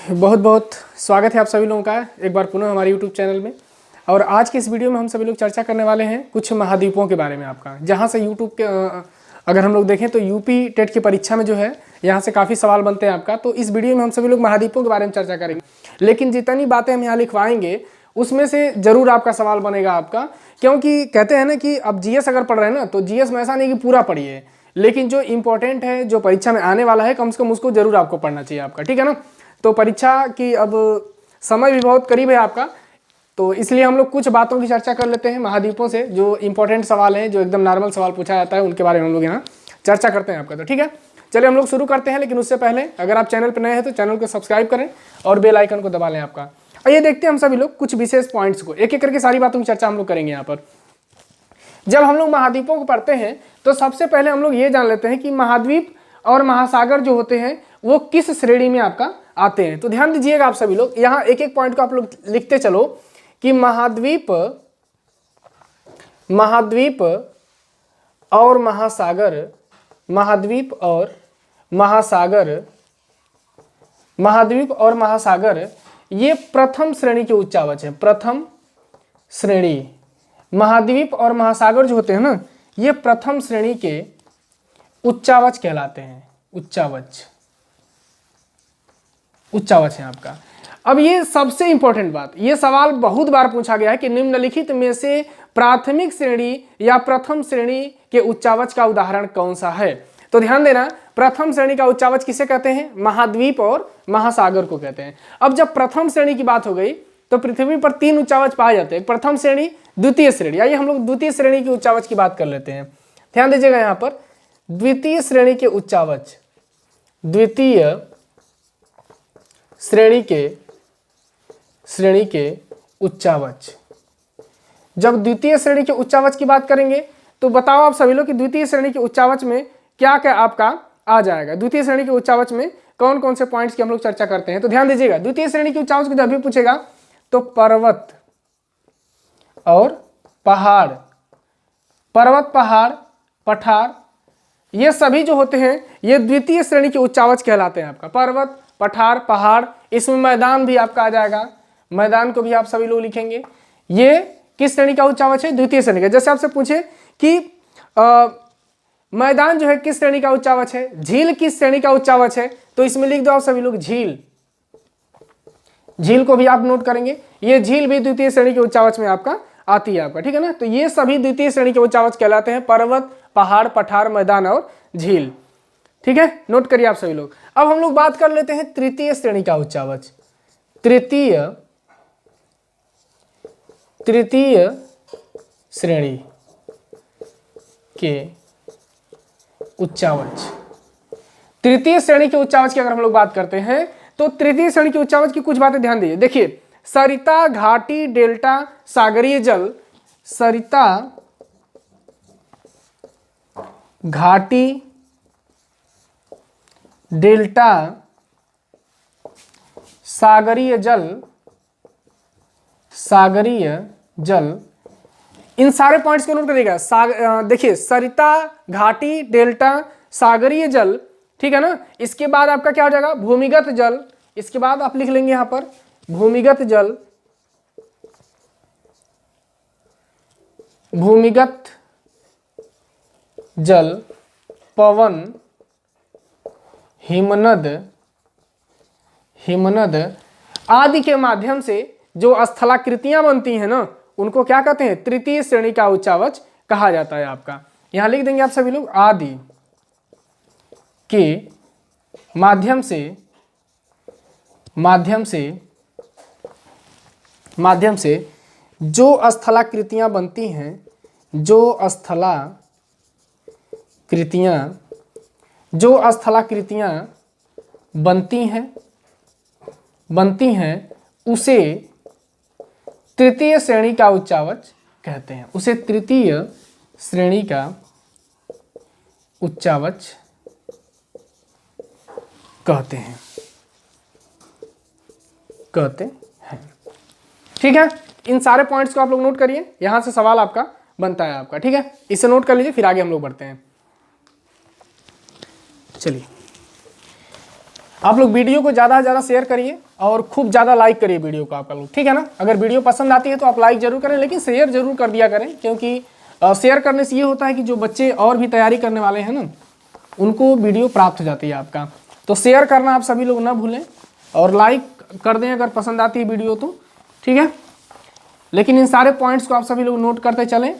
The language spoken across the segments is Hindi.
बहुत बहुत स्वागत है आप सभी लोगों का एक बार पुनः हमारे YouTube चैनल में। और आज के इस वीडियो में हम सभी लोग चर्चा करने वाले हैं कुछ महाद्वीपों के बारे में आपका, जहां से YouTube के अगर हम लोग देखें तो यूपी टेट की परीक्षा में जो है यहाँ से काफ़ी सवाल बनते हैं आपका। तो इस वीडियो में हम सभी लोग महाद्वीपों के बारे में चर्चा करेंगे, लेकिन जितनी बातें हम यहाँ लिखवाएंगे उसमें से ज़रूर आपका सवाल बनेगा आपका, क्योंकि कहते हैं ना कि अब जीएस अगर पढ़ रहे हैं ना तो जीएस में ऐसा नहीं कि पूरा पढ़िए, लेकिन जो इंपॉर्टेंट है जो परीक्षा में आने वाला है कम से कम उसको जरूर आपको पढ़ना चाहिए आपका, ठीक है ना। तो परीक्षा की अब समय भी बहुत करीब है आपका, तो इसलिए हम लोग कुछ बातों की चर्चा कर लेते हैं महाद्वीपों से। जो इंपॉर्टेंट सवाल हैं, जो एकदम नॉर्मल सवाल पूछा जाता है, उनके बारे में हम लोग यहाँ चर्चा करते हैं आपका। तो ठीक है, चलिए हम लोग शुरू करते हैं। लेकिन उससे पहले अगर आप चैनल पर नए हैं तो चैनल को सब्सक्राइब करें और बेल आइकन को दबा लें आपका। आइए देखते हैं हम सभी लोग कुछ विशेष पॉइंट्स को, एक एक करके सारी बातों की चर्चा हम लोग करेंगे यहाँ पर। जब हम लोग महाद्वीपों को पढ़ते हैं तो सबसे पहले हम लोग ये जान लेते हैं कि महाद्वीप और महासागर जो होते हैं वो किस श्रेणी में आपका आते हैं। तो ध्यान दीजिएगा आप सभी लोग, यहाँ एक एक पॉइंट को आप लोग लिखते चलो कि महाद्वीप और महासागर, महाद्वीप और महासागर ये प्रथम श्रेणी के उच्चावच हैं। प्रथम श्रेणी महाद्वीप और महासागर जो होते हैं ना, ये प्रथम श्रेणी के उच्चावच कहलाते हैं। उच्चावच है आपका। अब ये सबसे इंपॉर्टेंट बात, ये सवाल बहुत बार पूछा गया है कि निम्नलिखित में से प्राथमिक श्रेणी या प्रथम श्रेणी के उच्चावच का उदाहरण कौन सा है। तो ध्यान देना, प्रथम श्रेणी का उच्चावच किसे कहते हैं? महाद्वीप और महासागर को कहते हैं। अब जब प्रथम श्रेणी की बात हो गई तो पृथ्वी पर 3 उच्चावच पाए जाते हैं, प्रथम श्रेणी, द्वितीय श्रेणी। आइए हम लोग द्वितीय श्रेणी के उच्चावच की बात कर लेते हैं। ध्यान दीजिएगा यहाँ पर, द्वितीय श्रेणी के उच्चावच, द्वितीय श्रेणी के उच्चावच। जब द्वितीय श्रेणी के उच्चावच की बात करेंगे तो बताओ आप सभी लोग कि द्वितीय श्रेणी के उच्चावच में क्या क्या आपका आ जाएगा। द्वितीय श्रेणी के उच्चावच में कौन कौन से पॉइंट्स की हम लोग चर्चा करते हैं। तो ध्यान दीजिएगा, द्वितीय श्रेणी के उच्चावच को जब भी पूछेगा तो पर्वत और पहाड़, पठार, ये सभी जो होते हैं ये द्वितीय श्रेणी के उच्चावच कहलाते हैं आपका। पर्वत, पठार, पहाड़, इसमें मैदान भी आपका आ जाएगा, मैदान को भी आप सभी लोग लिखेंगे। ये किस श्रेणी का उच्चावच है? द्वितीय श्रेणी का। जैसे आपसे पूछे कि मैदान जो है किस श्रेणी का उच्चावच है, झील किस श्रेणी का उच्चावच है, तो इसमें लिख दो आप सभी लोग झील। झील को भी आप नोट करेंगे, ये झील भी द्वितीय श्रेणी के उच्चावच में आपका आती है आपका, ठीक है ना। तो ये सभी द्वितीय श्रेणी के उच्चावच कहलाते हैं, पर्वत, पहाड़, पठार, मैदान और झील, ठीक है, नोट करिए आप सभी लोग। अब हम लोग बात कर लेते हैं तृतीय श्रेणी का उच्चावच। तृतीय श्रेणी के उच्चावच। तृतीय श्रेणी के उच्चावच की अगर हम लोग बात करते हैं तो तृतीय श्रेणी के उच्चावच की कुछ बातें ध्यान दीजिए। देखिए, सरिता, घाटी, डेल्टा, सागरीय जल, सरिता, घाटी, डेल्टा, सागरीय जल, इन सारे पॉइंट्स को नोट करिएगा। देखिए, सरिता, घाटी, डेल्टा, सागरीय जल, ठीक है ना। इसके बाद आपका क्या हो जाएगा? भूमिगत जल। इसके बाद आप लिख लेंगे यहां पर भूमिगत जल, पवन, हिमनद आदि के माध्यम से जो स्थलाकृतियां बनती हैं ना, उनको क्या कहते हैं? तृतीय श्रेणी का उच्चावच कहा जाता है आपका। यहां लिख देंगे आप सभी लोग, आदि के माध्यम से जो स्थलाकृतियां बनती हैं, जो स्थलाकृतियां बनती हैं उसे तृतीय श्रेणी का उच्चावच कहते हैं। उसे तृतीय श्रेणी का उच्चावच कहते हैं। ठीक है, इन सारे पॉइंट्स को आप लोग नोट करिए, यहां से सवाल आपका बनता है आपका, ठीक है, इसे नोट कर लीजिए, फिर आगे हम लोग बढ़ते हैं। चलिए आप लोग वीडियो को ज़्यादा से ज़्यादा शेयर करिए और खूब ज़्यादा लाइक करिए वीडियो को आपका लोग, ठीक है ना। अगर वीडियो पसंद आती है तो आप लाइक जरूर करें, लेकिन शेयर जरूर कर दिया करें, क्योंकि शेयर करने से ये होता है कि जो बच्चे और भी तैयारी करने वाले हैं ना, उनको वीडियो प्राप्त हो जाती है आपका। तो शेयर करना आप सभी लोग ना भूलें और लाइक कर दें अगर पसंद आती है वीडियो तो, ठीक है। लेकिन इन सारे पॉइंट्स को आप सभी लोग नोट करते चलें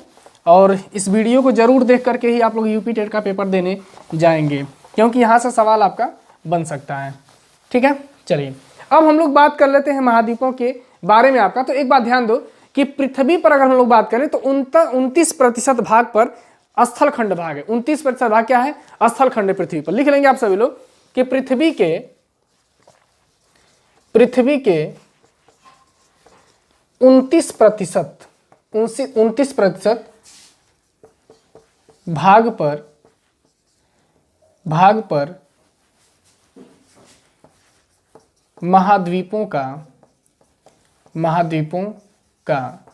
और इस वीडियो को जरूर देख करके ही आप लोग यूपी टेट का पेपर देने जाएंगे, क्योंकि यहाँ से सवाल आपका बन सकता है, ठीक है। चलिए अब हम लोग बात कर लेते हैं महाद्वीपों के बारे में आपका। तो एक बात ध्यान दो कि पृथ्वी पर अगर हम लोग बात करें तो 29% भाग पर स्थल खंड भाग है। 29% भाग क्या है? स्थल खंड है पृथ्वी पर। लिख लेंगे आप सभी लोग कि पृथ्वी के 29% भाग पर महाद्वीपों का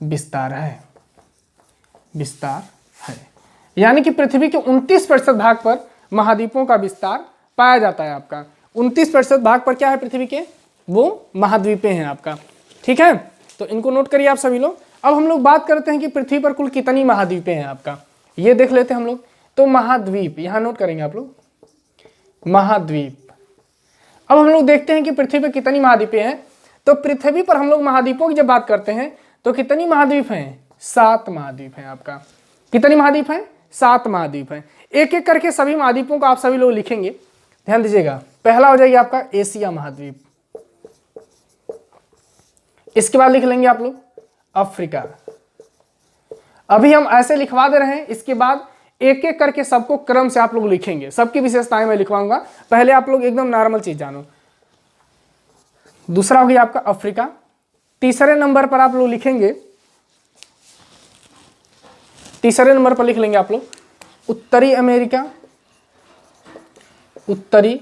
विस्तार है। यानी कि पृथ्वी के 29% भाग पर महाद्वीपों का विस्तार पाया जाता है आपका। 29% भाग पर क्या है पृथ्वी के? वो महाद्वीपें हैं आपका, ठीक है। तो इनको नोट करिए आप सभी लोग। अब हम लोग बात करते हैं कि पृथ्वी पर कुल कितनी महाद्वीपें हैं आपका, ये देख लेते हैं हम लोग। तो महाद्वीप यहां नोट करेंगे आप लोग, महाद्वीप। अब हम लोग देखते हैं कि पृथ्वी पर कितनी महाद्वीपें हैं। तो पृथ्वी पर हम लोग महाद्वीपों की जब बात करते हैं तो कितनी महाद्वीप हैं? 7 महाद्वीप हैं आपका। कितनी महाद्वीप हैं? 7 महाद्वीप हैं। एक एक करके सभी महाद्वीपों को आप सभी लोग लिखेंगे, ध्यान दीजिएगा। पहला हो जाएगा आपका एशिया महाद्वीप, इसके बाद लिख लेंगे आप लोग अफ्रीका। अभी हम ऐसे लिखवा दे रहे हैं, इसके बाद एक एक करके सबको क्रम से आप लोग लिखेंगे। सबकी विशेषताएं मैं लिखवाऊंगा, पहले आप लोग एकदम नॉर्मल चीज जानो। दूसरा हो गया आपका अफ्रीका। तीसरे नंबर पर आप लोग लिखेंगे, तीसरे नंबर पर लिख लेंगे आप लोग उत्तरी अमेरिका, उत्तरी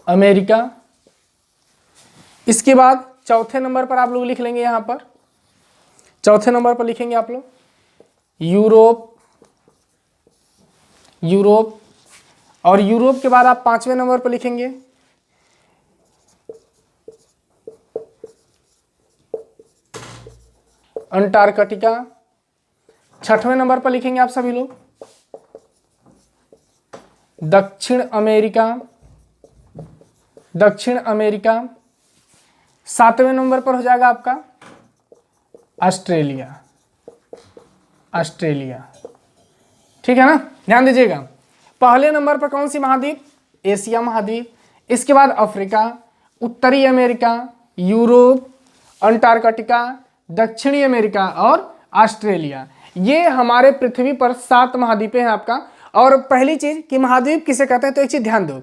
अमेरिका। इसके बाद चौथे नंबर पर आप लोग लिख लेंगे, यहां पर चौथे नंबर पर लिखेंगे आप लोग यूरोप। और यूरोप के बाद आप 5वें नंबर पर लिखेंगे अंटार्कटिका। 6वें नंबर पर लिखेंगे आप सभी लोग दक्षिण अमेरिका। 7वें नंबर पर हो जाएगा आपका ऑस्ट्रेलिया, ठीक है ना। ध्यान दीजिएगा, पहले नंबर पर कौन सी महाद्वीप? एशिया महाद्वीप। इसके बाद अफ्रीका, उत्तरी अमेरिका, यूरोप, अंटार्कटिका, दक्षिणी अमेरिका और ऑस्ट्रेलिया। ये हमारे पृथ्वी पर 7 महाद्वीपें हैं आपका। और पहली चीज कि महाद्वीप किसे कहते हैं, तो एक चीज ध्यान दो,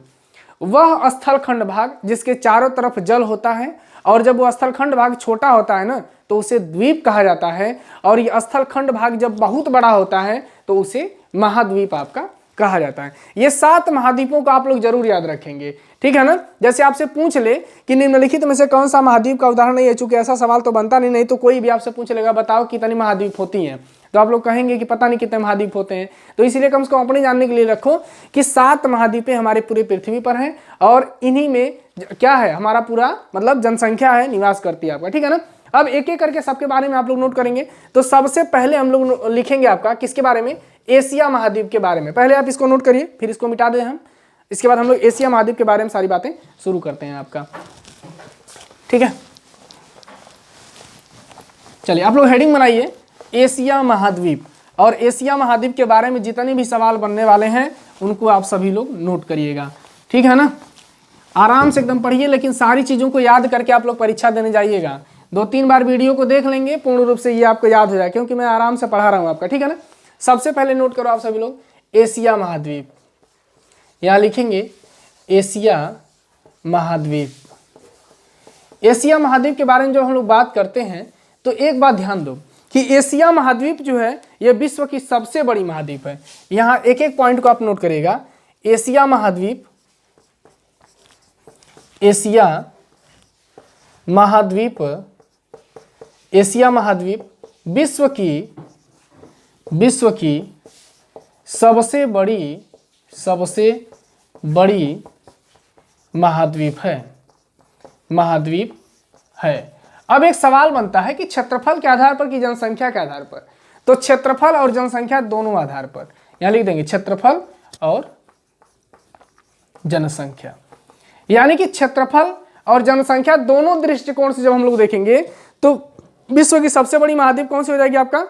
वह स्थल खंड भाग जिसके चारों तरफ जल होता है, और जब वो स्थल खंड भाग छोटा होता है ना तो उसे द्वीप कहा जाता है, और ये स्थल खंड भाग जब बहुत बड़ा होता है तो उसे महाद्वीप आपका कहा जाता है। ये 7 महाद्वीपों को आप लोग जरूर याद रखेंगे, ठीक है ना। जैसे आपसे पूछ ले कि निम्नलिखित में से कौन सा महाद्वीप का उदाहरण नहीं है, चूंकि ऐसा सवाल तो बनता नहीं तो कोई भी आपसे पूछ लेगा बताओ कितनी महाद्वीप होती हैं, तो आप लोग कहेंगे कि पता नहीं कितने महाद्वीप होते हैं। तो इसीलिए कम से कम अपने जानने के लिए रखो कि 7 महाद्वीपें हमारे पूरे पृथ्वी पर हैं, और इन्हीं में क्या है, हमारा पूरा मतलब जनसंख्या है, निवास करती है आपका, ठीक है ना। अब एक एक करके सबके बारे में आप लोग नोट करेंगे। तो सबसे पहले हम लोग लिखेंगे आपका किसके बारे में? एशिया महाद्वीप के बारे में। पहले आप इसको नोट करिए, फिर इसको मिटा दें हम। इसके बाद हम लोग एशिया महाद्वीप के बारे में सारी बातें शुरू करते हैं आपका, ठीक है। चलिए आप लोग हेडिंग बनाइए एशिया महाद्वीप, और एशिया महाद्वीप के बारे में जितने भी सवाल बनने वाले हैं उनको आप सभी लोग नोट करिएगा, ठीक है ना। आराम से एकदम पढ़िए, लेकिन सारी चीज़ों को याद करके आप लोग परीक्षा देने जाइएगा। 2-3 बार वीडियो को देख लेंगे, पूर्ण रूप से ये आपको याद हो जाए, क्योंकि मैं आराम से पढ़ा रहा हूँ आपका, ठीक है ना। सबसे पहले नोट करो आप सभी लोग एशिया महाद्वीप, यहाँ लिखेंगे एशिया महाद्वीप। एशिया महाद्वीप के बारे में जो हम लोग बात करते हैं तो एक बात ध्यान दो कि एशिया महाद्वीप जो है ये विश्व की सबसे बड़ी महाद्वीप है। यहाँ एक एक पॉइंट को आप नोट करिएगा। एशिया महाद्वीप विश्व की सबसे बड़ी महाद्वीप है, महाद्वीप है। अब एक सवाल बनता है कि क्षेत्रफल के आधार पर कि जनसंख्या के आधार पर, तो क्षेत्रफल और जनसंख्या दोनों आधार पर, यहां लिख देंगे क्षेत्रफल और जनसंख्या, यानी कि क्षेत्रफल और जनसंख्या दोनों दृष्टिकोण से जब हम लोग देखेंगे तो विश्व की सबसे बड़ी महाद्वीप कौन सी हो जाएगी आपका,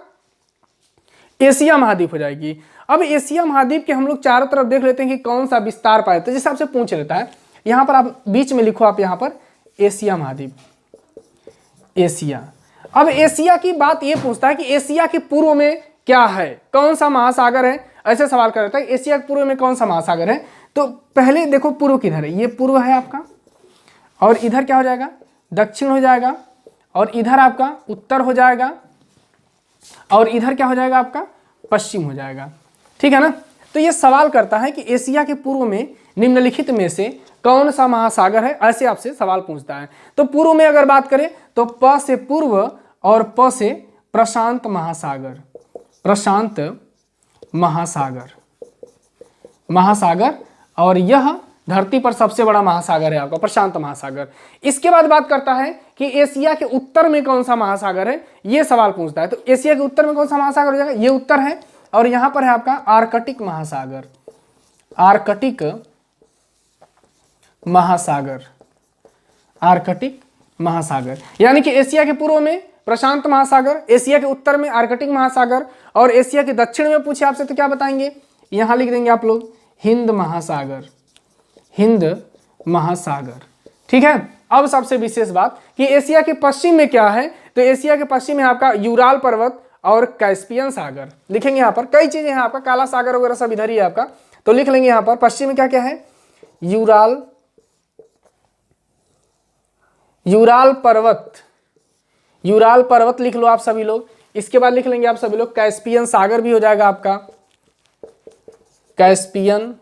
एशिया महाद्वीप हो जाएगी। अब एशिया महाद्वीप के हम लोग चारों तरफ देख लेते हैं कि कौन सा विस्तार पाया, तो जैसे आपसे पूछ लेता है, यहां पर आप बीच में लिखो, आप यहां पर एशिया महाद्वीप, एशिया। अब एशिया की बात ये पूछता है कि एशिया के पूर्व में क्या है, कौन सा महासागर है, ऐसे सवाल कर रहा है एशिया के पूर्व में कौन सा महासागर है। तो पहले देखो पूर्व किधर है, ये पूर्व है आपका, और इधर क्या हो जाएगा, दक्षिण हो जाएगा, और इधर आपका उत्तर हो जाएगा, और इधर क्या हो जाएगा आपका, पश्चिम हो जाएगा, ठीक है ना। तो ये सवाल करता है कि एशिया के पूर्व में निम्नलिखित में से कौन सा महासागर है, ऐसे आपसे सवाल पूछता है। तो पूर्व में अगर बात करें तो प से पूर्व और प से प्रशांत महासागर, प्रशांत महासागर, महासागर, और यह धरती पर सबसे बड़ा महासागर है आपका प्रशांत महासागर। इसके बाद बात करता है कि एशिया के उत्तर में कौन सा महासागर है, ये सवाल पूछता है। तो एशिया के उत्तर में कौन सा महासागर हो जाएगा, ये उत्तर है, और यहां पर है आपका आर्कटिक महासागर, आर्कटिक महासागर, आर्कटिक महासागर। यानी कि एशिया के पूर्व में प्रशांत महासागर, एशिया के उत्तर में आर्कटिक महासागर, और एशिया के दक्षिण में पूछे आपसे तो क्या बताएंगे, यहां लिख देंगे आप लोग हिंद महासागर, हिंद महासागर, ठीक है। अब सबसे विशेष बात कि एशिया के पश्चिम में क्या है, तो एशिया के पश्चिम में आपका यूराल पर्वत और कैस्पियन सागर, लिखेंगे यहाँ पर कई चीजें हैं आपका, काला सागर वगैरह सब इधर ही है आपका, तो लिख लेंगे यहाँ पर पश्चिम में क्या क्या है, यूराल, यूराल पर्वत, यूराल पर्वत लिख लो आप सभी लोग। इसके बाद लिख लेंगे आप सभी लोग कैस्पियन सागर भी हो जाएगा आपका, कैस्पियन,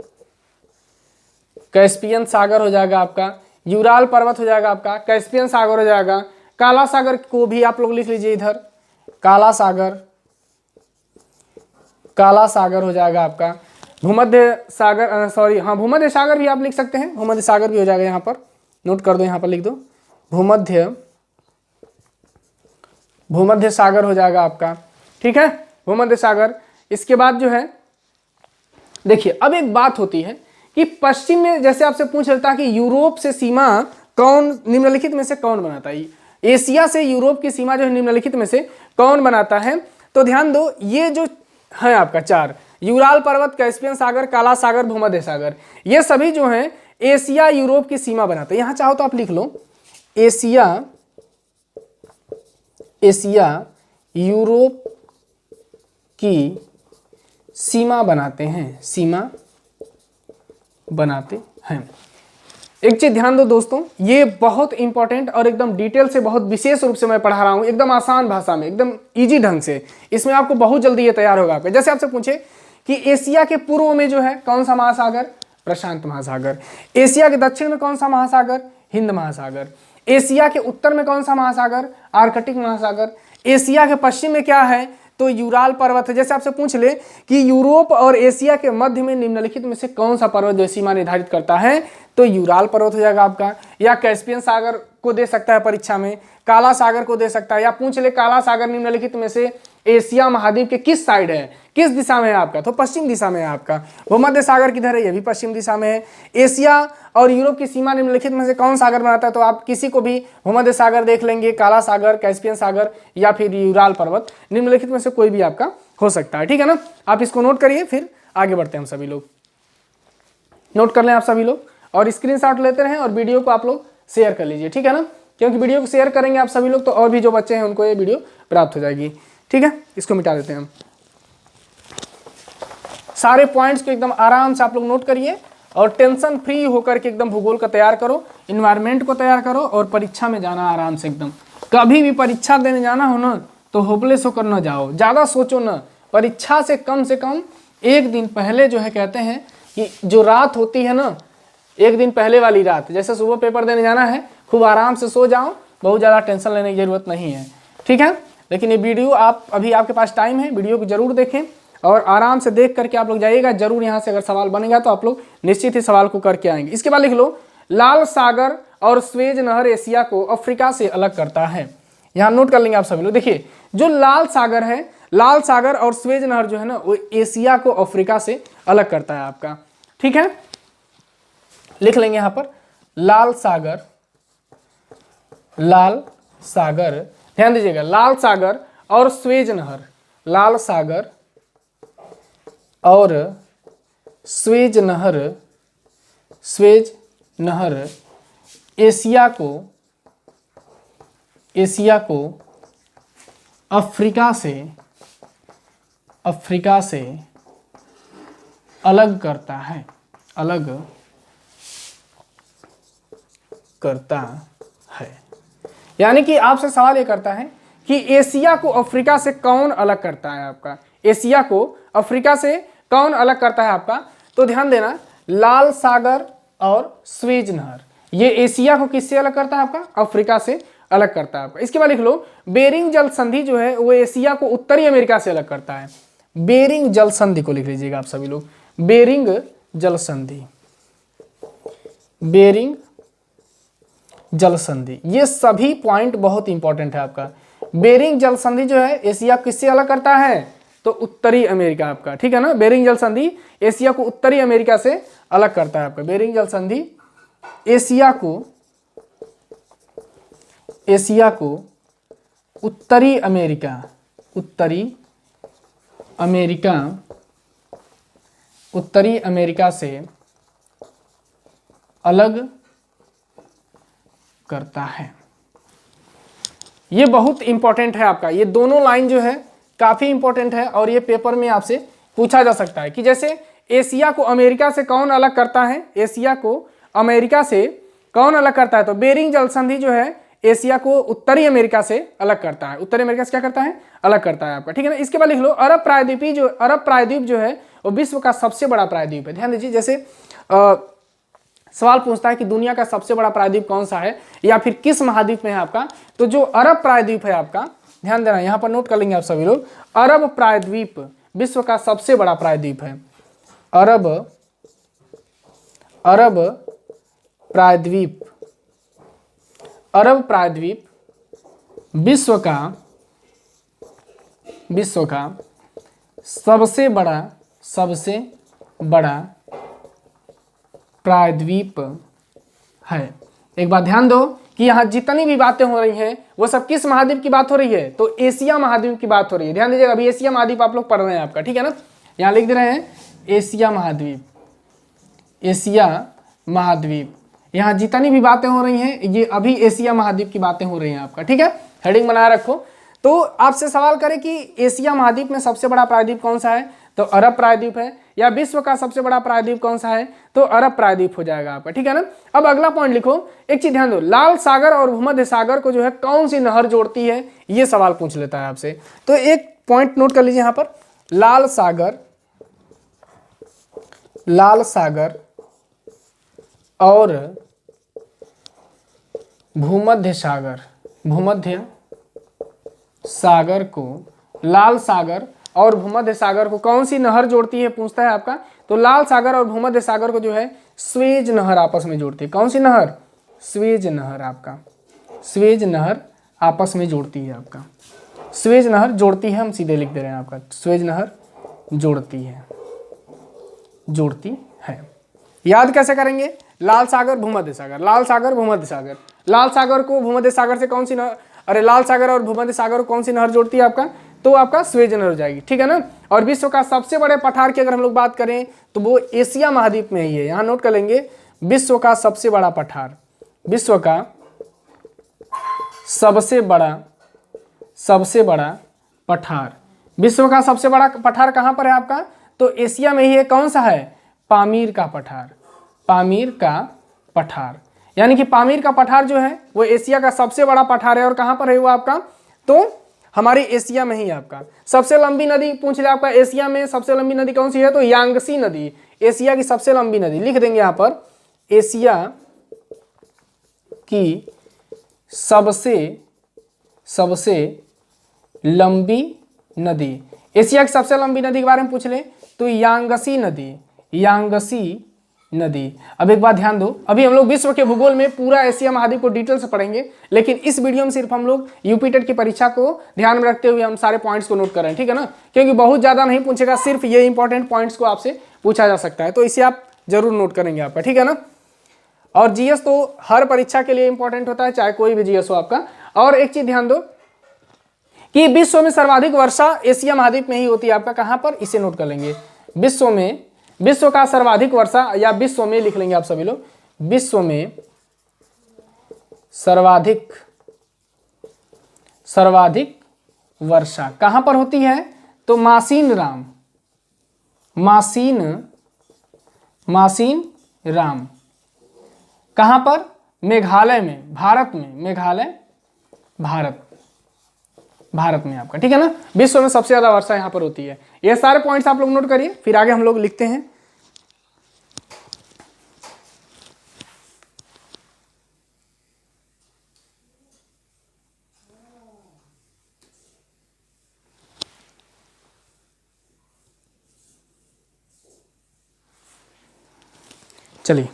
कैस्पियन सागर हो जाएगा आपका, यूराल पर्वत हो जाएगा आपका, कैस्पियन सागर हो जाएगा, काला सागर को भी आप लोग लिख लीजिए इधर, काला सागर, काला सागर हो जाएगा आपका, भूमध्य सागर, सॉरी हाँ भूमध्य सागर भी आप लिख सकते हैं, भूमध्य सागर भी हो जाएगा, यहाँ पर नोट कर दो, यहाँ पर लिख दो भूमध्य, भूमध्य सागर हो जाएगा आपका, ठीक है, भूमध्य सागर। इसके बाद जो है देखिए, अब एक बात होती है कि पश्चिम में जैसे आपसे पूछ लेता है कि यूरोप से सीमा कौन, निम्नलिखित में से कौन बनाता है, एशिया से यूरोप की सीमा जो है निम्नलिखित में से कौन बनाता है, तो ध्यान दो ये जो है आपका चार, यूराल पर्वत, कैस्पियन सागर, काला सागर, भूमध्य सागर, ये सभी जो हैं एशिया यूरोप की सीमा बनाते हैं। यहां चाहो तो आप लिख लो एशिया, एशिया यूरोप की सीमा बनाते हैं, सीमा बनाते हैं। एक चीज ध्यान दो दोस्तों, ये बहुत इंपॉर्टेंट और एकदम डिटेल से, बहुत विशेष रूप से मैं पढ़ा रहा हूं, एकदम आसान भाषा में, एकदम इजी ढंग से, इसमें आपको बहुत जल्दी ये तैयार होगा आपका। जैसे आपसे पूछे कि एशिया के पूर्व में जो है कौन सा महासागर, प्रशांत महासागर, एशिया के दक्षिण में कौन सा महासागर, हिंद महासागर, एशिया के उत्तर में कौन सा महासागर, आर्कटिक महासागर, एशिया के पश्चिम में क्या है, तो यूराल पर्वत है। जैसे आपसे पूछ ले कि यूरोप और एशिया के मध्य में निम्नलिखित में से कौन सा पर्वत जो सीमा निर्धारित करता है, तो यूराल पर्वत हो जाएगा आपका, या कैस्पियन सागर को दे सकता है परीक्षा में, काला सागर को दे सकता है, या पूछ ले काला सागर निम्नलिखित में से एशिया महाद्वीप के किस साइड है, किस दिशा में है आपका, तो पश्चिम दिशा में है आपका। भूमध्य सागर किधर है, ये भी पश्चिम दिशा में है। एशिया और यूरोप की सीमा निम्नलिखित में से कौन सागर बनाता है, तो आप किसी को भी भूमध्य सागर देख लेंगे, काला सागर, कैस्पियन सागर, या फिर यूराल पर्वत, निम्नलिखित में से कोई भी आपका हो सकता है, ठीक है ना। आप इसको नोट करिए, फिर आगे बढ़ते हैं हम सभी लोग, नोट कर लें आप सभी लोग, और स्क्रीनशॉट लेते रहें, और वीडियो को आप लोग शेयर कर लीजिए, ठीक है ना, क्योंकि वीडियो को शेयर करेंगे आप सभी लोग तो और भी जो बच्चे हैं उनको ये वीडियो प्राप्त हो जाएगी, ठीक है। इसको मिटा देते हैं हम, सारे पॉइंट्स को एकदम आराम से आप लोग नोट करिए, और टेंशन फ्री होकर के एकदम भूगोल का तैयार करो, इन्वायरमेंट को तैयार करो, और परीक्षा में जाना आराम से एकदम। कभी भी परीक्षा देने जाना हो ना तो होपलेस होकर ना जाओ, ज़्यादा सोचो ना, परीक्षा से कम एक दिन पहले जो है कहते हैं कि जो रात होती है ना, एक दिन पहले वाली रात, जैसे सुबह पेपर देने जाना है, खूब आराम से सो जाओ, बहुत ज़्यादा टेंशन लेने की जरूरत नहीं है, ठीक है। लेकिन ये वीडियो आप अभी आपके पास टाइम है, वीडियो को जरूर देखें, और आराम से देख करके आप लोग जाइएगा, जरूर यहाँ से अगर सवाल बनेगा तो आप लोग निश्चित ही सवाल को करके आएंगे। इसके बाद लिख लो, लाल सागर और स्वेज नहर एशिया को अफ्रीका से अलग करता है। यहाँ नोट कर लेंगे आप सभी लोग। देखिए जो लाल सागर है, लाल सागर और स्वेज नहर जो है ना, वो एशिया को अफ्रीका से अलग करता है आपका। ठीक है, लिख लेंगे यहाँ पर लाल सागर, लाल सागर, ध्यान दीजिएगा, लाल सागर और स्वेज नहर, लाल सागर और स्वेज नहर, स्वेज नहर एशिया को, एशिया को अफ्रीका से, अफ्रीका से अलग करता है, अलग करता है। यानी कि आपसे सवाल ये करता है कि एशिया को अफ्रीका से कौन अलग करता है आपका, एशिया को अफ्रीका से कौन अलग करता है आपका। तो ध्यान देना, लाल सागर और स्वेज नहर ये एशिया को किससे अलग करता है आपका, अफ्रीका से अलग करता है आपका। इसके बाद लिख लो, बेरिंग जल संधि जो है वो एशिया को उत्तरी अमेरिका से अलग करता है। बेरिंग जल संधि को लिख लीजिएगा आप सभी लोग, बेरिंग जल संधि, बेरिंग जल संधि, ये सभी पॉइंट बहुत इंपॉर्टेंट है आपका। बेरिंग जल संधि जो है एशिया किससे अलग करता है, तो उत्तरी अमेरिका आपका। ठीक है ना, बेरिंग जल संधि एशिया को उत्तरी अमेरिका से अलग करता है आपका। बेरिंग जल संधि एशिया को, एशिया को उत्तरी अमेरिका, उत्तरी अमेरिका, उत्तरी अमेरिका से अलग करता है। ये बहुत इंपॉर्टेंट है आपका, ये दोनों लाइन जो है काफी इंपॉर्टेंट है और ये पेपर में आपसे पूछा जा सकता है कि जैसे एशिया को अमेरिका से कौन अलग करता है, एशिया को अमेरिका से कौन अलग करता है, तो बेरिंग जल संधि जो है एशिया को उत्तरी अमेरिका से अलग करता है, उत्तरी अमेरिका से क्या करता है, अलग करता है आपका। ठीक है ना। इसके बाद लिख लो, अरब प्रायद्वीपी जो, अरब प्रायद्वीप जो है वो विश्व का सबसे बड़ा प्रायद्वीप है। ध्यान दीजिए, जैसे सवाल पूछता है कि दुनिया का सबसे बड़ा प्रायद्वीप कौन सा है या फिर किस महाद्वीप में है आपका, तो जो अरब प्रायद्वीप है आपका, ध्यान देना, यहाँ पर नोट कर लेंगे आप सभी लोग, अरब प्रायद्वीप विश्व का सबसे बड़ा प्रायद्वीप है। अरब, अरब प्रायद्वीप, अरब प्रायद्वीप विश्व का, विश्व का सबसे बड़ा, सबसे बड़ा प्रायद्वीप है। एक बात ध्यान दो कि यहाँ जितनी भी बातें हो रही हैं वो सब किस महाद्वीप की बात हो रही है, तो एशिया महाद्वीप की बात हो रही है। ध्यान दीजिएगा, अभी एशिया महाद्वीप आप लोग पढ़ रहे हैं आपका। ठीक है ना, यहाँ लिख दे रहे हैं एशिया महाद्वीप, एशिया महाद्वीप, यहाँ जितनी भी बातें हो रही हैं ये अभी एशिया महाद्वीप की बातें हो रही हैं आपका। ठीक है, हेडिंग बनाए रखो। तो आपसे सवाल करें कि एशिया महाद्वीप में सबसे बड़ा प्रायद्वीप कौन सा है, तो अरब प्रायद्वीप है, या विश्व का सबसे बड़ा प्रायद्वीप कौन सा है, तो अरब प्रायद्वीप हो जाएगा आपका। ठीक है ना। अब अगला पॉइंट लिखो, एक चीज ध्यान दो, लाल सागर और भूमध्य सागर को जो है कौन सी नहर जोड़ती है, ये सवाल पूछ लेता है आपसे। तो एक पॉइंट नोट कर लीजिए यहाँ पर, लाल सागर, लाल सागर और भूमध्य सागर, भूमध्य सागर को, लाल सागर और भूमध्य सागर को कौन सी नहर जोड़ती है पूछता है आपका, तो लाल सागर और भूमध्य सागर को जो है स्वेज नहर आपस में जोड़ती है। कौन सी नहर, स्वेज नहर आपका, स्वेज नहर आपस में जोड़ती है आपका, स्वेज नहर जोड़ती है, हम सीधे लिख दे रहे हैं आपका, स्वेज नहर जोड़ती है, जोड़ती है। याद कैसे करेंगे, लाल सागर भूमध्य सागर, लाल सागर भूमध्य सागर, लाल सागर को भूमध्य सागर से कौन सी नहर, अरे लाल सागर और भूमध्य सागर को कौन सी नहर जोड़ती है आपका, तो आपका स्वेज नहर हो जाएगी। ठीक है ना। और विश्व का सबसे बड़े पठार की अगर हम लोग बात करें तो वो एशिया महाद्वीप में ही है। यहाँ नोट कर लेंगे, विश्व का सबसे बड़ा पठार, विश्व का सबसे बड़ा, सबसे बड़ा पठार, विश्व का सबसे बड़ा पठार कहाँ पर है आपका, तो एशिया में ही है। कौन सा है, पामीर का पठार, पामीर का पठार, यानी कि पामीर का पठार जो है वो एशिया का सबसे बड़ा पठार है। और कहाँ पर है वो आपका, तो हमारी एशिया में ही आपका। सबसे लंबी नदी पूछ ले आपका, एशिया में सबसे लंबी नदी कौन सी है, तो यांगसी नदी, एशिया की सबसे लंबी नदी, लिख देंगे यहाँ पर, एशिया की सबसे, सबसे लंबी नदी, एशिया की सबसे लंबी नदी के बारे में पूछ ले तो यांगसी नदी, यांगसी नदी। अब एक बात ध्यान दो, अभी हम लोग विश्व के भूगोल में पूरा एशिया महाद्वीप को डिटेल से पढ़ेंगे, लेकिन इस वीडियो में सिर्फ हम लोग यूपी टेट की परीक्षा को ध्यान में रखते हुए हम सारे पॉइंट्स को नोट कर रहे हैं, ठीक है ना, क्योंकि बहुत ज्यादा नहीं पूछेगा, सिर्फ ये इंपॉर्टेंट पॉइंट्स को आपसे पूछा जा सकता है, तो इसे आप जरूर नोट करेंगे आपका, ठीक है ना। और जीएस तो हर परीक्षा के लिए इंपॉर्टेंट होता है, चाहे कोई भी जीएस हो आपका। और एक चीज ध्यान दो कि विश्व में सर्वाधिक वर्षा एशिया महाद्वीप में ही होती है आपका, कहां पर, इसे नोट कर लेंगे। विश्व में, विश्व का सर्वाधिक वर्षा, या विश्व में लिख लेंगे आप सभी लोग, विश्व में सर्वाधिक वर्षा कहां पर होती है, तो मासीन राम कहां पर, मेघालय में, भारत में, मेघालय भारत में आपका, ठीक है ना। विश्व में सबसे ज्यादा वर्षा यहां पर होती है। ये सारे पॉइंट्स आप लोग नोट करिए, फिर आगे हम लोग लिखते हैं। चलिए,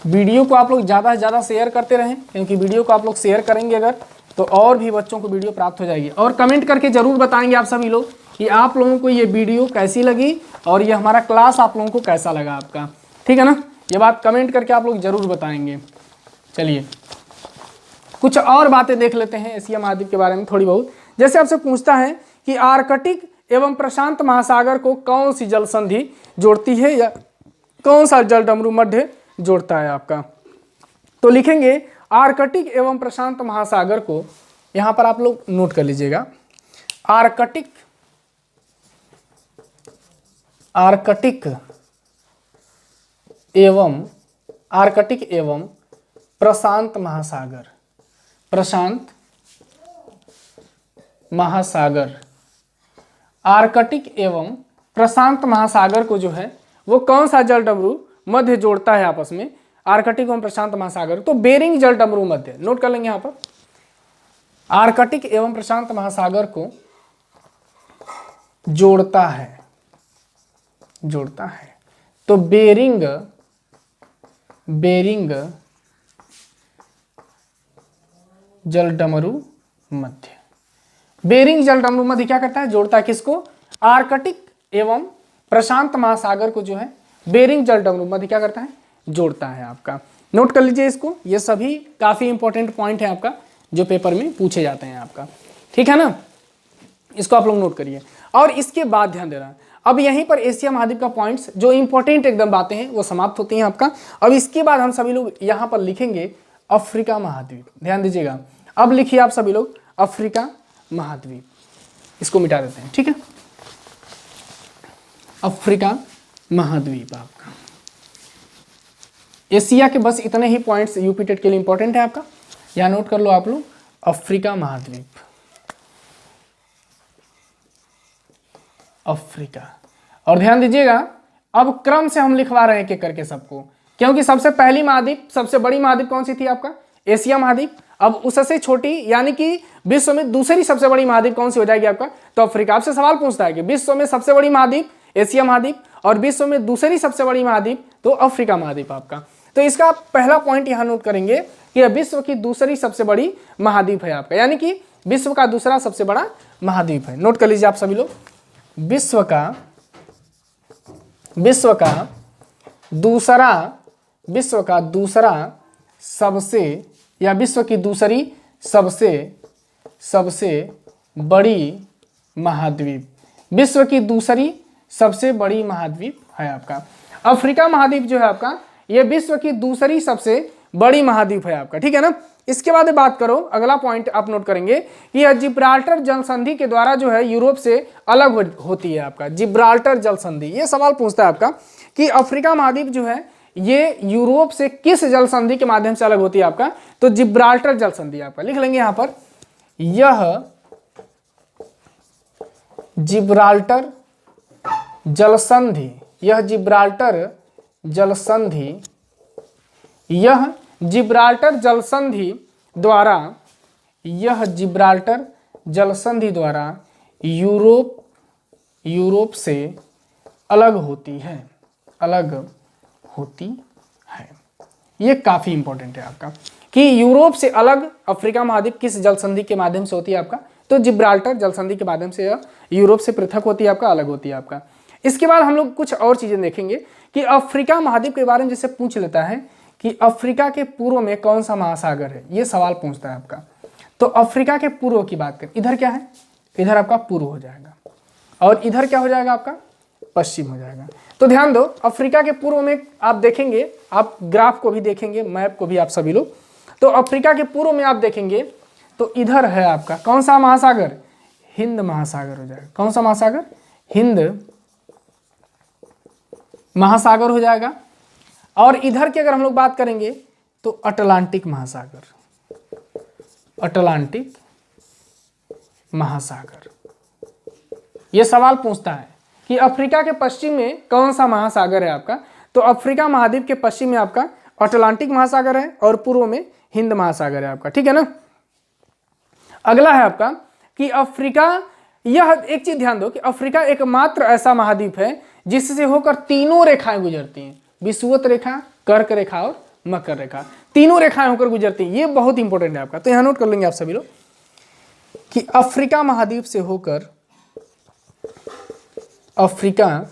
वीडियो को आप लोग ज़्यादा से ज़्यादा शेयर करते रहें, क्योंकि वीडियो को आप लोग शेयर करेंगे अगर, तो और भी बच्चों को वीडियो प्राप्त हो जाएगी। और कमेंट करके ज़रूर बताएंगे आप सभी लोग कि आप लोगों को ये वीडियो कैसी लगी और ये हमारा क्लास आप लोगों को कैसा लगा आपका, ठीक है ना। ये बात कमेंट करके आप लोग ज़रूर बताएंगे। चलिए, कुछ और बातें देख लेते हैं एशिया महाद्वीप के बारे में थोड़ी बहुत। जैसे आपसे पूछता है कि आर्कटिक एवं प्रशांत महासागर को कौन सी जल संधि जोड़ती है, या कौन सा जल डमरू मध्य जोड़ता है आपका, तो लिखेंगे आर्कटिक एवं प्रशांत महासागर को, यहां पर आप लोग नोट कर लीजिएगा, आर्कटिक एवं प्रशांत महासागर, आर्कटिक एवं प्रशांत महासागर को जो है वो कौन सा जल डमरू मध्य जोड़ता है आपस में, आर्कटिक एवं प्रशांत महासागर, तो बेरिंग जल डमरू मध्य, नोट कर लेंगे यहां पर। आर्कटिक एवं प्रशांत महासागर को जोड़ता है तो बेरिंग जल डमरू मध्य, बेरिंग जल डमरू मध्य क्या करता है, जोड़ता है किसको, आर्कटिक एवं प्रशांत महासागर को जो है बेरिंग जल डमरू मध्य क्या करता है, जोड़ता है आपका। नोट कर लीजिए इसको, ये सभी काफी इंपॉर्टेंट पॉइंट है आपका जो पेपर में पूछे जाते हैं आपका, ठीक है ना। इसको आप लोग नोट करिए। और इसके बाद ध्यान देना, अब यहीं पर एशिया महाद्वीप का पॉइंट्स जो इंपॉर्टेंट एकदम बातें हैं वो समाप्त होती हैं आपका। अब इसके बाद हम सभी लोग यहाँ पर लिखेंगे अफ्रीका महाद्वीप, ध्यान दीजिएगा। अब लिखिए आप सभी लोग अफ्रीका महाद्वीप, इसको मिटा देते हैं, ठीक है। अफ्रीका महाद्वीप आपका, एशिया के बस इतने ही पॉइंट्स यूपी टेट के लिए इंपॉर्टेंट है आपका, यहां नोट कर लो आप लोग, अफ्रीका महाद्वीप, अफ्रीका। और ध्यान दीजिएगा, अब क्रम से हम लिखवा रहे हैं एक एक करके सबको, क्योंकि सबसे पहली महाद्वीप, सबसे बड़ी महाद्वीप कौन सी थी आपका, एशिया महाद्वीप। अब उससे छोटी यानी कि विश्व में दूसरी सबसे बड़ी महाद्वीप कौन सी हो जाएगी आपका, तो अफ्रीका। आपसे सवाल पूछता है कि विश्व में सबसे बड़ी महाद्वीप एशिया महाद्वीप और विश्व में दूसरी सबसे बड़ी महाद्वीप तो अफ्रीका महाद्वीप आपका। तो इसका पहला पॉइंट यहां नोट करेंगे कि विश्व की दूसरी सबसे बड़ी महाद्वीप है आपका, यानी कि विश्व का दूसरा सबसे बड़ा महाद्वीप है। नोट कर लीजिए आप सभी लोग, विश्व का दूसरा सबसे, या विश्व की दूसरी सबसे बड़ी महाद्वीप, विश्व की दूसरी सबसे बड़ी महाद्वीप है आपका अफ्रीका महाद्वीप जो है आपका, यह विश्व की दूसरी सबसे बड़ी महाद्वीप है आपका, ठीक है ना। इसके बाद बात करो, अगला पॉइंट आप नोट करेंगे कि यह जिब्राल्टर जल संधि के द्वारा जो है यूरोप से अलग होती है आपका, जिब्राल्टर जल संधि। ये सवाल पूछता है आपका कि अफ्रीका महाद्वीप जो है ये यूरोप से किस जल संधि के माध्यम से अलग होती है आपका, तो जिब्राल्टर जल संधि आपका। लिख लेंगे यहां पर, यह जिब्राल्टर जल संधि, यह जिब्राल्टर जल संधि, यह जिब्राल्टर जल संधि द्वारा, यह जिब्राल्टर जल संधि द्वारा यूरोप से अलग होती है, अलग होती है। ये काफी इंपॉर्टेंट है आपका कि यूरोप से अलग अफ्रीका महाद्वीप किस जल संधि के माध्यम से होती है आपका, तो जिब्राल्टर जल संधि के माध्यम से यह यूरोप से पृथक होती है आपका, अलग होती है आपका। इसके बाद हम लोग कुछ और चीजें देखेंगे कि अफ्रीका महाद्वीप के बारे में जैसे पूछ लेता है कि अफ्रीका के पूर्व में कौन सा महासागर है, ये सवाल पूछता है आपका। तो अफ्रीका के पूर्व की बात करें, इधर क्या है, इधर आपका पूर्व हो जाएगा और इधर क्या हो जाएगा आपका पश्चिम हो जाएगा। तो ध्यान दो, अफ्रीका के पूर्व में आप देखेंगे, आप ग्राफ को भी देखेंगे, मैप को भी आप सभी लोग, तो अफ्रीका के पूर्व में आप देखेंगे तो इधर है आपका कौन सा महासागर, हिंद महासागर हो जाएगा। कौन सा महासागर, हिंद महासागर हो जाएगा। और इधर की अगर हम लोग बात करेंगे तो अटलांटिक महासागर, अटलांटिक महासागर। यह सवाल पूछता है कि अफ्रीका के पश्चिम में कौन सा महासागर है आपका, तो अफ्रीका महाद्वीप के पश्चिम में आपका अटलांटिक महासागर है और पूर्व में हिंद महासागर है आपका, ठीक है ना। अगला है आपका कि अफ्रीका, यह एक चीज ध्यान दो कि अफ्रीका एकमात्र ऐसा महाद्वीप है जिससे होकर तीनों रेखाएं गुजरती हैं, विषुवत रेखा, कर्क रेखा और मकर रेखा, तीनों रेखाएं होकर गुजरती हैं। ये बहुत इंपॉर्टेंट है आपका, तो यहां नोट कर लेंगे आप सभी लोग कि अफ्रीका महाद्वीप से होकर, अफ्रीका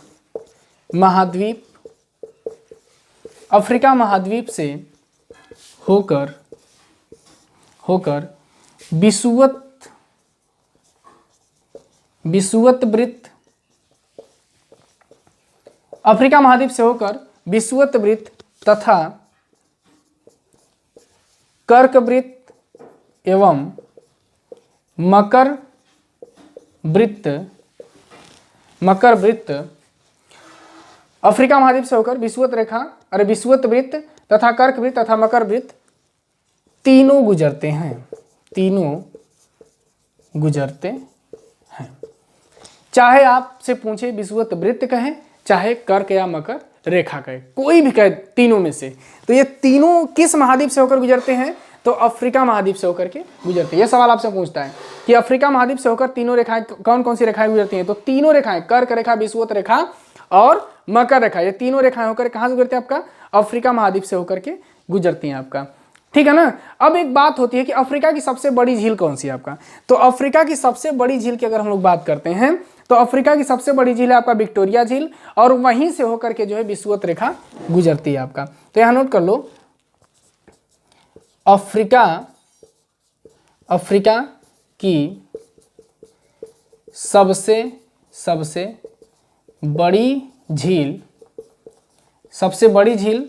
महाद्वीप से होकर विषुवत वृत्त, अफ्रीका महाद्वीप से होकर विषुवत वृत्त तथा कर्क वृत्त एवं मकर वृत्त, अफ्रीका महाद्वीप से होकर विषुवत रेखा, अरे विषुवत वृत्त तथा कर्क वृत्त तथा मकर वृत्त तीनों गुजरते हैं, तीनों गुजरते हैं। चाहे आपसे पूछे विषुवत वृत्त कहें, चाहे कर्क या मकर रेखा कहे, कोई भी कहे तीनों में से, तो ये तीनों किस महाद्वीप से होकर गुजरते हैं, तो अफ्रीका महाद्वीप से होकर के गुजरते हैं। यह सवाल आपसे पूछता है कि अफ्रीका महाद्वीप से होकर तीनों रेखाएं कौन कौन सी रेखाएं गुजरती हैं, तो तीनों रेखाएं, कर्क रेखा, विषुवत रेखा और मकर रेखा, ये तीनों रेखाएं होकर कहां से गुजरती है आपका, अफ्रीका महाद्वीप से होकर के गुजरती हैं आपका, ठीक है ना। अब एक बात होती है कि अफ्रीका की सबसे बड़ी झील कौन सी है आपका, तो अफ्रीका की सबसे बड़ी झील की अगर हम लोग बात करते हैं तो अफ्रीका की सबसे बड़ी झील है आपका विक्टोरिया झील, और वहीं से होकर के जो है विषुवत रेखा गुजरती है आपका। तो यहां नोट कर लो, अफ्रीका की सबसे बड़ी झील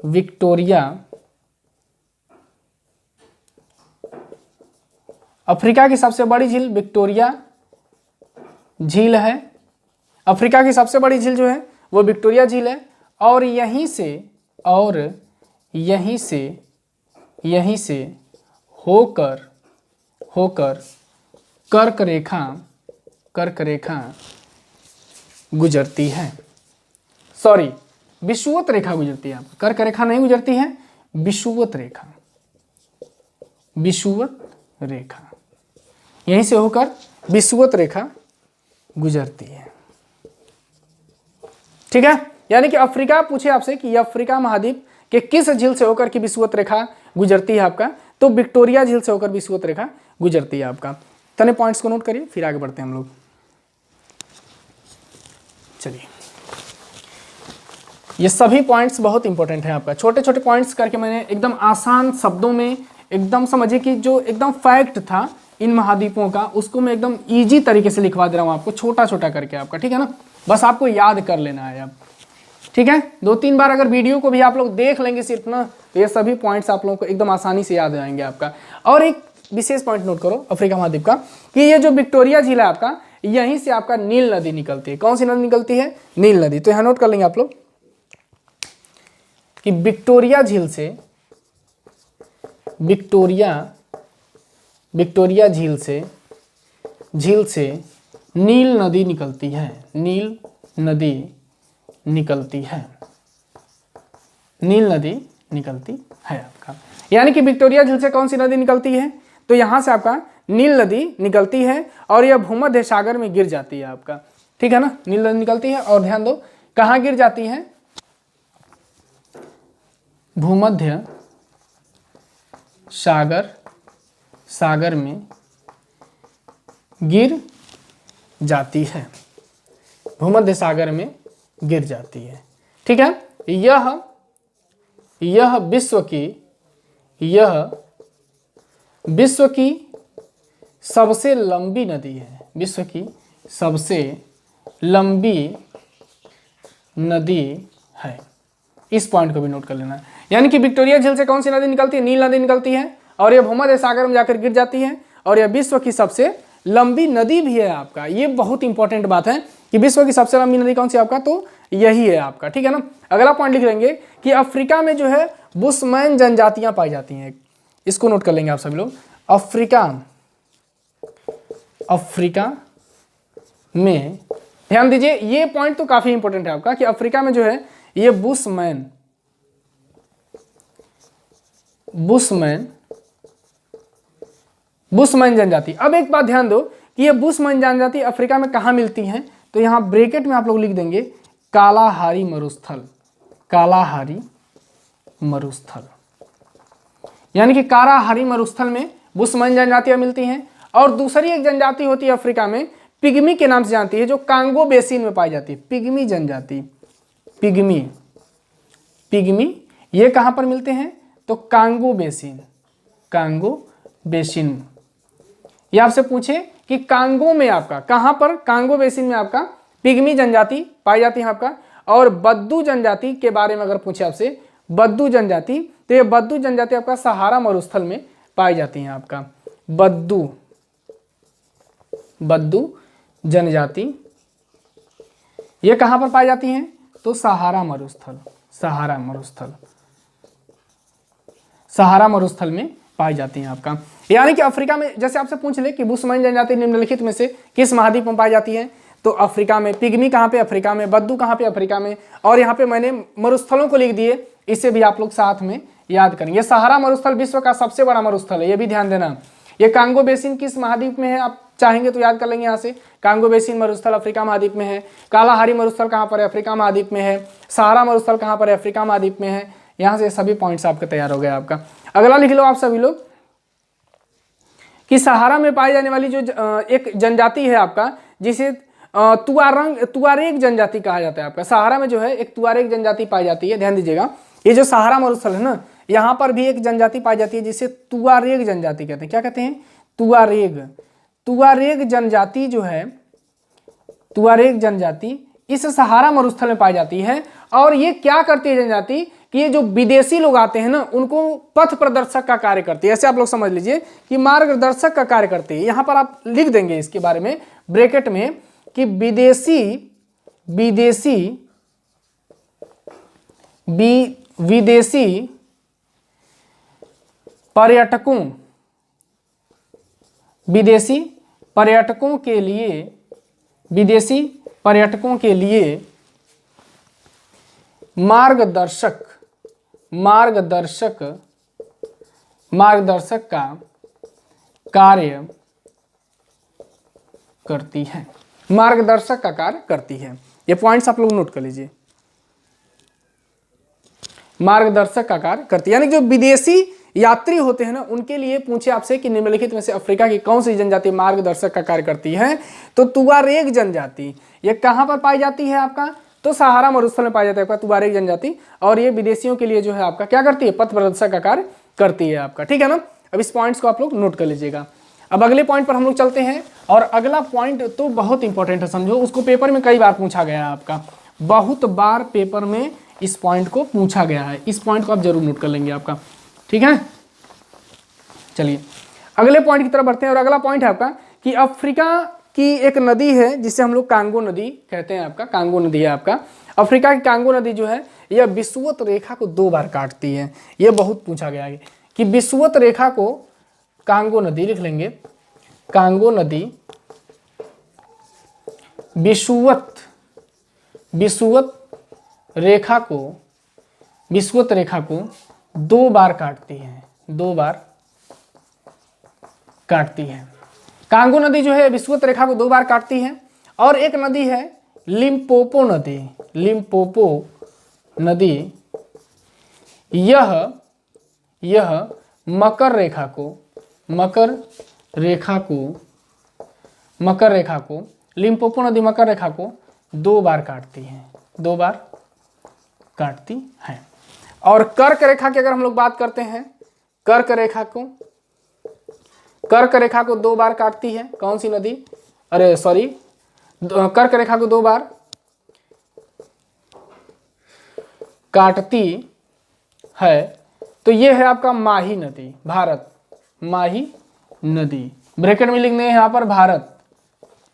विक्टोरिया, अफ्रीका की सबसे बड़ी झील विक्टोरिया झील है। अफ्रीका की सबसे बड़ी झील जो है वो विक्टोरिया झील है, और यहीं से होकर कर्क रेखा गुजरती है, सॉरी विषुवत रेखा गुजरती है, कर्क रेखा नहीं गुजरती है, विषुवत रेखा यहीं से होकर विषुवत रेखा गुजरती है, ठीक है। यानी कि अफ्रीका पूछे आपसे कि अफ्रीका महाद्वीप के किस झील से होकर की विषुवत रेखा गुजरती है आपका, तो विक्टोरिया झील से होकर विषुवत रेखा गुजरती है आपका। तने पॉइंट्स को नोट करिए, फिर आगे बढ़ते हैं हम लोग। चलिए, ये सभी पॉइंट्स बहुत इंपॉर्टेंट है आपका, छोटे छोटे पॉइंट्स करके मैंने एकदम आसान शब्दों में, एकदम समझिए कि जो एकदम फैक्ट था इन महाद्वीपों का, उसको मैं एकदम इजी तरीके से लिखवा दे रहा हूँ आपको, छोटा छोटा करके आपका, ठीक है ना। बस आपको याद कर लेना है अब, ठीक है। 2-3 बार अगर वीडियो को भी आप लोग देख लेंगे सिर्फ ना, तो ये सभी पॉइंट्स आप लोगों को एकदम आसानी से याद हो जाएंगे आपका। और एक विशेष पॉइंट नोट करो अफ्रीका महाद्वीप का, कि ये जो विक्टोरिया झील है आपका, यहीं से आपका नील नदी निकलती है। कौन सी नदी निकलती है, नील नदी। तो यहाँ नोट कर लेंगे आप लोग कि विक्टोरिया झील झील से नील नदी निकलती है, नील नदी निकलती है, नील नदी निकलती है आपका। यानी कि विक्टोरिया झील से कौन सी नदी निकलती है, तो यहां से आपका नील नदी निकलती है और यह भूमध्य सागर में गिर जाती है आपका, ठीक है ना। नील नदी निकलती है और ध्यान दो कहां गिर जाती है, भूमध्य सागर में गिर जाती है, भूमध्य सागर में गिर जाती है, ठीक है। यह विश्व की सबसे लंबी नदी है, विश्व की सबसे लंबी नदी है। इस पॉइंट को भी नोट कर लेना। यानी कि विक्टोरिया झील से कौन सी नदी निकलती है, नील नदी निकलती है और यह भूमध्य सागर में जाकर गिर जाती है और यह विश्व की सबसे लंबी नदी भी है आपका। ये बहुत इंपॉर्टेंट बात है कि विश्व की सबसे लंबी नदी कौन सी आपका, तो यही है आपका, ठीक है ना। अगला पॉइंट लिख लेंगे कि अफ्रीका में जो है बुशमैन जनजातियां पाई जाती हैं, इसको नोट कर लेंगे आप सभी लोग। अफ्रीका में ध्यान दीजिए, ये पॉइंट तो काफी इंपॉर्टेंट है आपका कि अफ्रीका में जो है ये बुशमैन जनजाति। अब एक बात ध्यान दो कि ये बुशमैन जनजाति अफ्रीका में कहां मिलती हैं, तो यहां ब्रैकेट में आप लोग लिख देंगे कालाहारी मरुस्थल। यानी कि कालाहारी मरुस्थल में बुशमैन जनजातियां मिलती हैं। और दूसरी एक जनजाति होती है अफ्रीका में, पिग्मी के नाम से जानती है, जो कांगो बेसिन में पाई जाती है, पिग्मी जनजाति। पिग्मी ये कहां पर मिलते हैं, तो कांगो बेसिन। ये आपसे पूछे कि कांगो में आपका कहां पर, कांगो बेसिन में आपका पिग्मी जनजाति पाई जाती है आपका। और बद्दू जनजाति के बारे में अगर पूछे आपसे, बद्दू जनजाति, तो ये बद्दू जनजाति आपका सहारा मरुस्थल में पाई जाती है आपका। बद्दू जनजाति ये कहां पर पाई जाती हैं, तो सहारा मरुस्थल में पाई जाती हैं आपका। यानी कि अफ्रीका में जैसे आपसे पूछ ले कि बुशमैन जनजाति निम्नलिखित में से किस महाद्वीप में पाई जाती है, तो अफ्रीका में। पिग्मी कहां पे, अफ्रीका में। बद्दू कहां पे, अफ्रीका में। और यहाँ पे मैंने मरुस्थलों को लिख दिए, इसे भी आप लोग साथ में याद करेंगे। सहारा मरुस्थल विश्व का सबसे बड़ा मरुस्थल है, ये भी ध्यान देना। ये कांगो बेसिन किस महाद्वीप में है, आप चाहेंगे तो याद कर लेंगे यहाँ से। कांगो बेसिन मरुस्थल अफ्रीका महाद्वीप में है। कालाहारी मरुस्थल कहाँ पर है, अफ्रीका महाद्वीप में है। सहारा मरुस्थल कहाँ पर है, अफ्रीका महाद्वीप में है। यहाँ से सभी पॉइंट्स आपके तैयार हो गए आपका। अगला लिख लो आप सभी लोग कि सहारा में पाई जाने वाली जो एक जनजाति है आपका, जिसे तुआरेग जनजाति कहा जाता है आपका। सहारा में जो है एक तुआरेग जनजाति पाई जाती है, ध्यान दीजिएगा। ये जो सहारा मरुस्थल है ना, यहाँ पर भी एक जनजाति पाई जाती है जिसे तुआरेग जनजाति कहते हैं। क्या कहते हैं, तुआरेग जनजाति जो है, तुआरेग जनजाति इस सहारा मरुस्थल में पाई जाती है। और ये क्या करती है जनजाति कि ये जो विदेशी लोग आते हैं ना, उनको पथ प्रदर्शक का कार्य करती है। ऐसे आप लोग समझ लीजिए कि मार्गदर्शक का कार्य करती है। यहाँ पर आप लिख देंगे इसके बारे में ब्रैकेट में कि विदेशी पर्यटकों के लिए मार्गदर्शक का कार्य करती है। मार्गदर्शक का कार्य करती है। ये पॉइंट्स आप लोग नोट कर लीजिए। मार्गदर्शक का कार्य करती है, यानी जो विदेशी यात्री होते हैं ना, उनके लिए पूछे आपसे कि निम्नलिखित में से अफ्रीका की कौन सी जनजाति मार्गदर्शक का कार्य करती है, तो तुआरेग जनजाति। ये कहां पर पाई जाती है आपका, तो सहारा मरुस्थल में पाई जाती है आपका तुआरेग जनजाति। और ये विदेशियों के लिए जो है आपका क्या करती है, पथ प्रदर्शक का कार्य करती है आपका, ठीक है ना। अब इस पॉइंट्स को आप लोग नोट कर लीजिएगा। अब अगले पॉइंट पर हम लोग चलते हैं। और अगला पॉइंट तो बहुत इंपॉर्टेंट है, समझो। उसको पेपर में कई बार पूछा गया है आपका, बहुत बार पेपर में इस पॉइंट को पूछा गया है। इस पॉइंट को आप जरूर नोट कर लेंगे आपका, ठीक है। चलिए अगले पॉइंट की तरफ बढ़ते हैं। और अगला पॉइंट है आपका कि अफ्रीका की एक नदी है जिसे हम लोग कांगो नदी कहते हैं आपका। कांगो नदी है आपका। अफ्रीका की कांगो नदी जो है यह विषुवत रेखा को 2 बार काटती है। यह बहुत पूछा गया है कि विषुवत रेखा को, कांगो नदी लिख लेंगे, कांगो नदी विषुवत विषुवत रेखा को 2 बार काटती है, 2 बार काटती है। कांगो नदी जो है विषुवत रेखा को 2 बार काटती है। और एक नदी है लिम्पोपो नदी, लिम्पोपो नदी, यह मकर रेखा को लिम्पोपो नदी मकर रेखा को 2 बार काटती है, 2 बार काटती है। और कर्क रेखा की अगर हम लोग बात करते हैं, कर्क रेखा को 2 बार काटती है कौन सी नदी, कर्क रेखा को 2 बार काटती है। तो ये है आपका माही नदी, भारत, माही नदी, ब्रैकेट में लिख दें यहाँ पर भारत।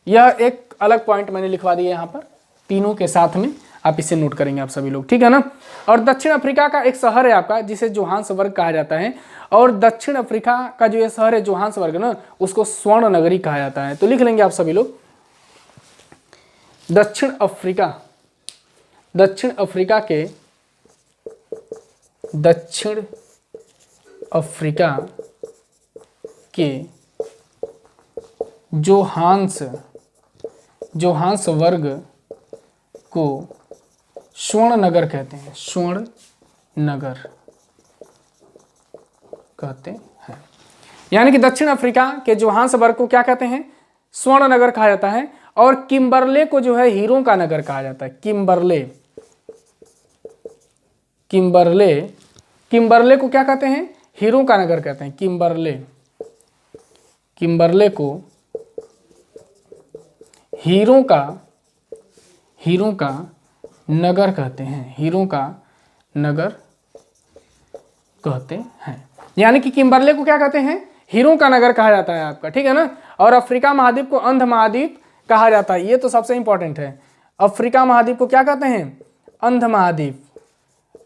यह एक अलग पॉइंट मैंने लिखवा दिया यहाँ पर, तीनों के साथ में आप इसे नोट करेंगे आप सभी लोग, ठीक है ना। और दक्षिण अफ्रीका का एक शहर है आपका जिसे जोहान्सबर्ग कहा जाता है। और दक्षिण अफ्रीका का जो ये शहर है जोहान्सबर्ग ना, उसको स्वर्ण नगरी कहा जाता है। तो लिख लेंगे आप सभी लोग, दक्षिण अफ्रीका के जोहान्सबर्ग को स्वर्ण नगर कहते हैं, स्वर्ण नगर कहते हैं। यानी कि दक्षिण अफ्रीका के जोहान्सबर्ग को क्या कहते हैं, स्वर्ण नगर कहा जाता है। और किम्बरले को जो है हीरों का नगर कहा जाता है, किम्बरले को क्या कहते हैं, हीरों का नगर कहते हैं। किम्बरले को हीरों का नगर कहते हैं, हीरों का नगर कहते हैं। यानी कि किम्बरले को क्या कहते हैं, हीरों का नगर कहा जाता है आपका, ठीक है ना। और अफ्रीका महाद्वीप को अंध महाद्वीप कहा जाता है, ये तो सबसे इंपॉर्टेंट है। अफ्रीका महाद्वीप को क्या कहते हैं, अंध महाद्वीप।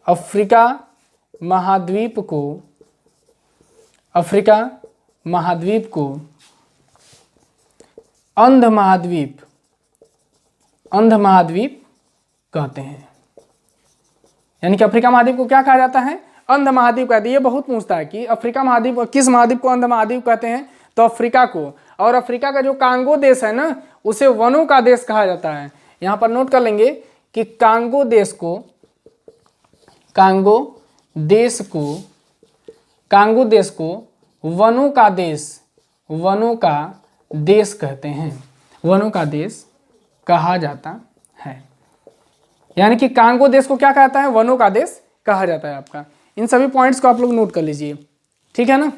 अफ्रीका महाद्वीप को अंध महाद्वीप कहते हैं। यानी कि अफ्रीका महाद्वीप को क्या कहा जाता है, अंध महाद्वीप कहते हैं। ये बहुत पूछता है कि अफ्रीका महाद्वीप, किस महाद्वीप को अंध महाद्वीप कहते हैं, तो अफ्रीका को। और अफ्रीका का जो कांगो देश है ना, उसे वनों का देश कहा जाता है। यहाँ पर नोट कर लेंगे कि कांगो देश को वनों का देश कहते हैं, वनों का देश कहा जाता है। यानी कि कांगो देश को क्या कहता है, वनों का देश कहा जाता है आपका। इन सभी पॉइंट्स को आप लोग नोट कर लीजिए, ठीक है ना,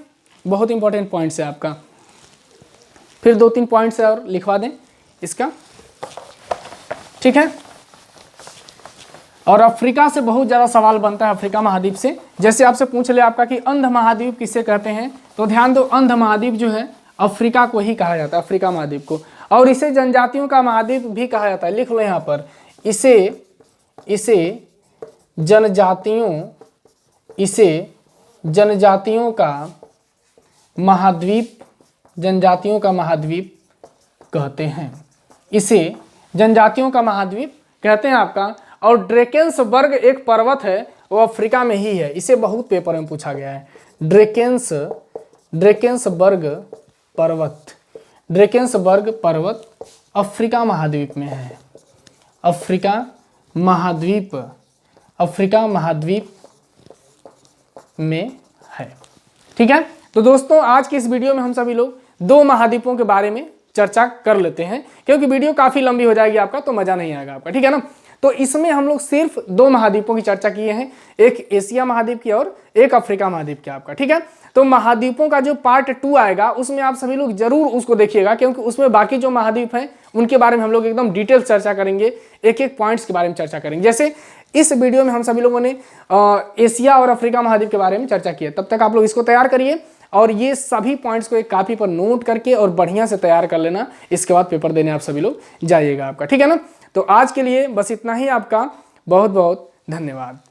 बहुत इंपॉर्टेंट पॉइंट्स है आपका। फिर 2-3 पॉइंट्स और लिखवा दें इसका, ठीक है। और अफ्रीका से बहुत ज़्यादा सवाल बनता है, अफ्रीका महाद्वीप से। जैसे आपसे पूछ ले आपका कि अंध महाद्वीप किसे कहते हैं, तो ध्यान दो, अंध महाद्वीप जो है अफ्रीका को ही कहा जाता है, अफ्रीका महाद्वीप को। और इसे जनजातियों का महाद्वीप भी कहा जाता है, लिख लो यहाँ पर, इसे जनजातियों का महाद्वीप कहते हैं, इसे जनजातियों का महाद्वीप कहते हैं आपका। और ड्रेकेंसबर्ग एक पर्वत है, वो अफ्रीका में ही है, इसे बहुत पेपर में पूछा गया है। ड्रेकेंसबर्ग पर्वत अफ्रीका महाद्वीप में है, अफ्रीका महाद्वीप में है, ठीक है। तो दोस्तों आज की इस वीडियो में हम सभी लोग 2 महाद्वीपों के बारे में चर्चा कर लेते हैं, क्योंकि वीडियो काफ़ी लंबी हो जाएगी आपका, तो मज़ा नहीं आएगा आपका, ठीक है ना। तो इसमें हम लोग सिर्फ 2 महाद्वीपों की चर्चा किए हैं, एक एशिया महाद्वीप की और एक अफ्रीका महाद्वीप की आपका, ठीक है। तो महाद्वीपों का जो पार्ट 2 आएगा उसमें आप सभी लोग जरूर उसको देखिएगा, क्योंकि उसमें बाकी जो महाद्वीप हैं उनके बारे में हम लोग एकदम डिटेल चर्चा करेंगे, एक पॉइंट्स के बारे में चर्चा करेंगे। जैसे इस वीडियो में हम सभी लोगों ने एशिया और अफ्रीका महाद्वीप के बारे में चर्चा की है। तब तक आप लोग इसको तैयार करिए और ये सभी पॉइंट्स को एक कॉपी पर नोट करके और बढ़िया से तैयार कर लेना। इसके बाद पेपर देने आप सभी लोग जाइएगा आपका, ठीक है ना। तो आज के लिए बस इतना ही, आपका बहुत बहुत धन्यवाद।